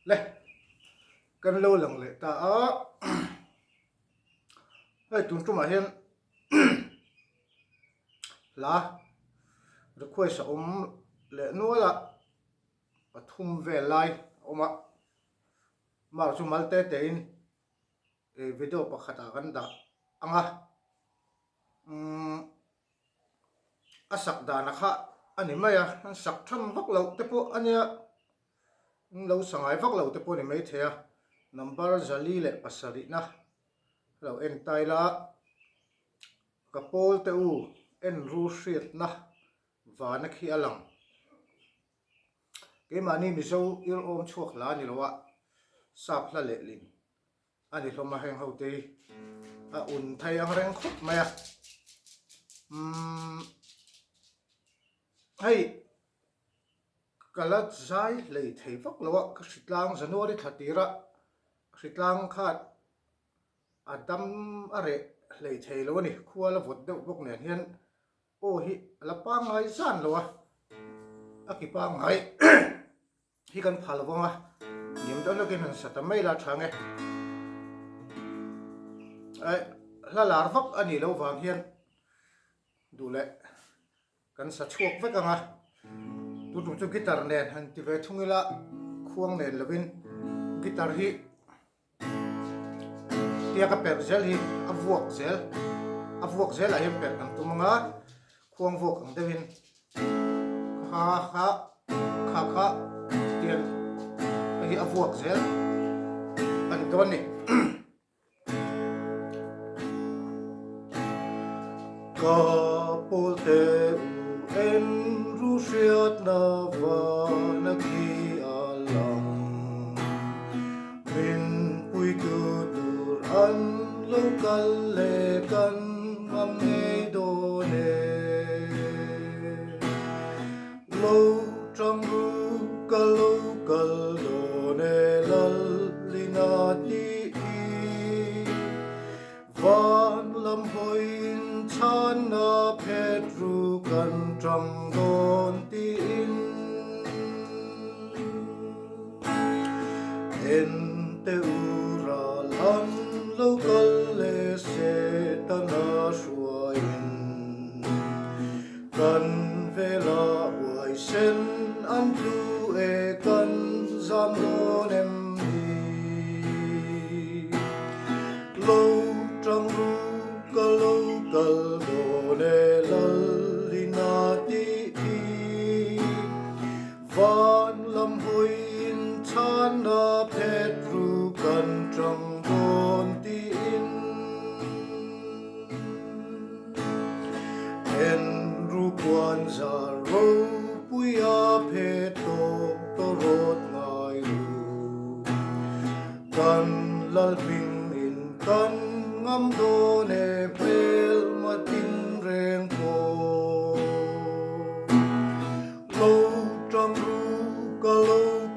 le kan lo lang le ta a hai tum ma hian la request le nuala pathum ve lai oma mar chu malte te in video pakhata kan da anga asak da na kha ani maya sak tham vak lo te po ania lo sangai vak lo te po ni mai thea number zali le pasari na lo en taila kapol te u en ru hriat na vana khi alang ke mani mi zo ir om chuak la ni lowa sap la le lin ani hloma heng hote a un thai ang reng khop maya hay kalat zai le thei vak lowa ka hritlang january thatira hritlang khat adam are le thei lo ni khuala vot deuh bok nen hian o hi la pa ngai san lowa aki pa ngai hi kan phal wonga nim do lokin han sata mai la thange ai la lar vak ani lo wang hian dule kan sa chuak vek anga tu tu chu guitar nen han ti ve thungila khuang nen lovin guitar hi tia ka per zel hi avuak zel a hi per kan tumanga khuang vok ang devin kha tian hi avuak zel an don ni kapol te en rusiat na vana ki alang min pui tu tur an lokal le kan ngam nei do ne lo trong ru kal do ne lal lina ti van lam hoin chan na phet ru kan trong don ti in en te ura lan lokal le se ta na shuain kan vela wai sen an tu e kan zam don em lo trong ru kal do ne lal lina ti van lam hoin chan na phet ru kan trong don ti in en ru kwan za ro puya phet to rot ngai ru kan lal ping in kan ngam do ne pel matin reng ko lo trong ru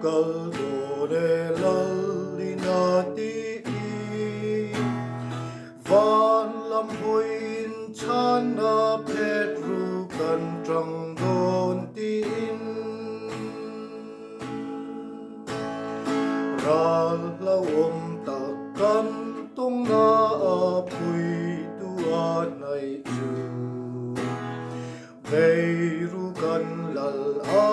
kal do ne lal lina ti van lam hoin chan na phet ru kan trong don ti in ral la ta kan tung na apui tua nai chu vei ru kan lal a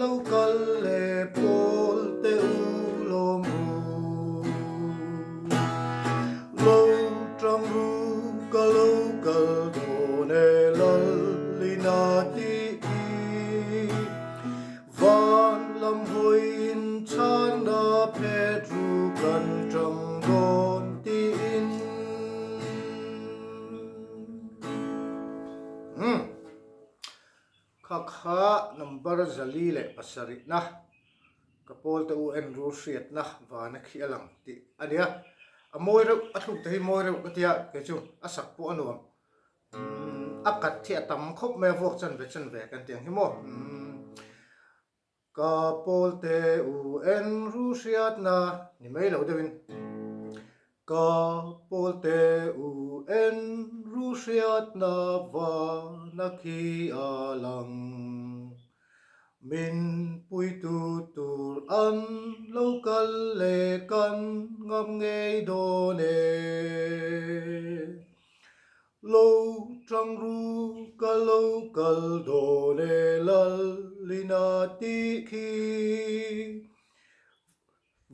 lo kal le pol te u lom ru lo trong ru kal do ne lal lina ti van lam hoin chan na phet ru kan trong don ti in kha number zali le pasari na kapol te u en ru hriat na vana khi alang ti ania amoi ro athuk te hi moi ro katia ke chu asak pu anuam akat thi atam khop me vok chan ve kan tiang hi mo kapol te u en ru hriat na ni mai lo devin kapol te u en ru hriat na vana khi alang min pui tu tur an lokal trăng ru ca lâu cal đồ nê lal lina ti khi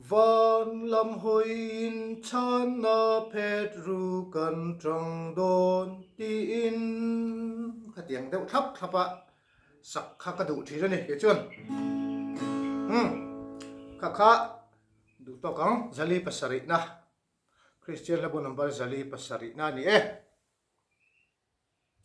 van lam hoi in chan na pet ru kan trăng đôn ti in khát tiếng đâu thấp thấp ạ sắc khá cái đủ thì rồi nè cái chuyện khá khá đủ to căng zali pasari na Christian là bộ number zali pasari na ni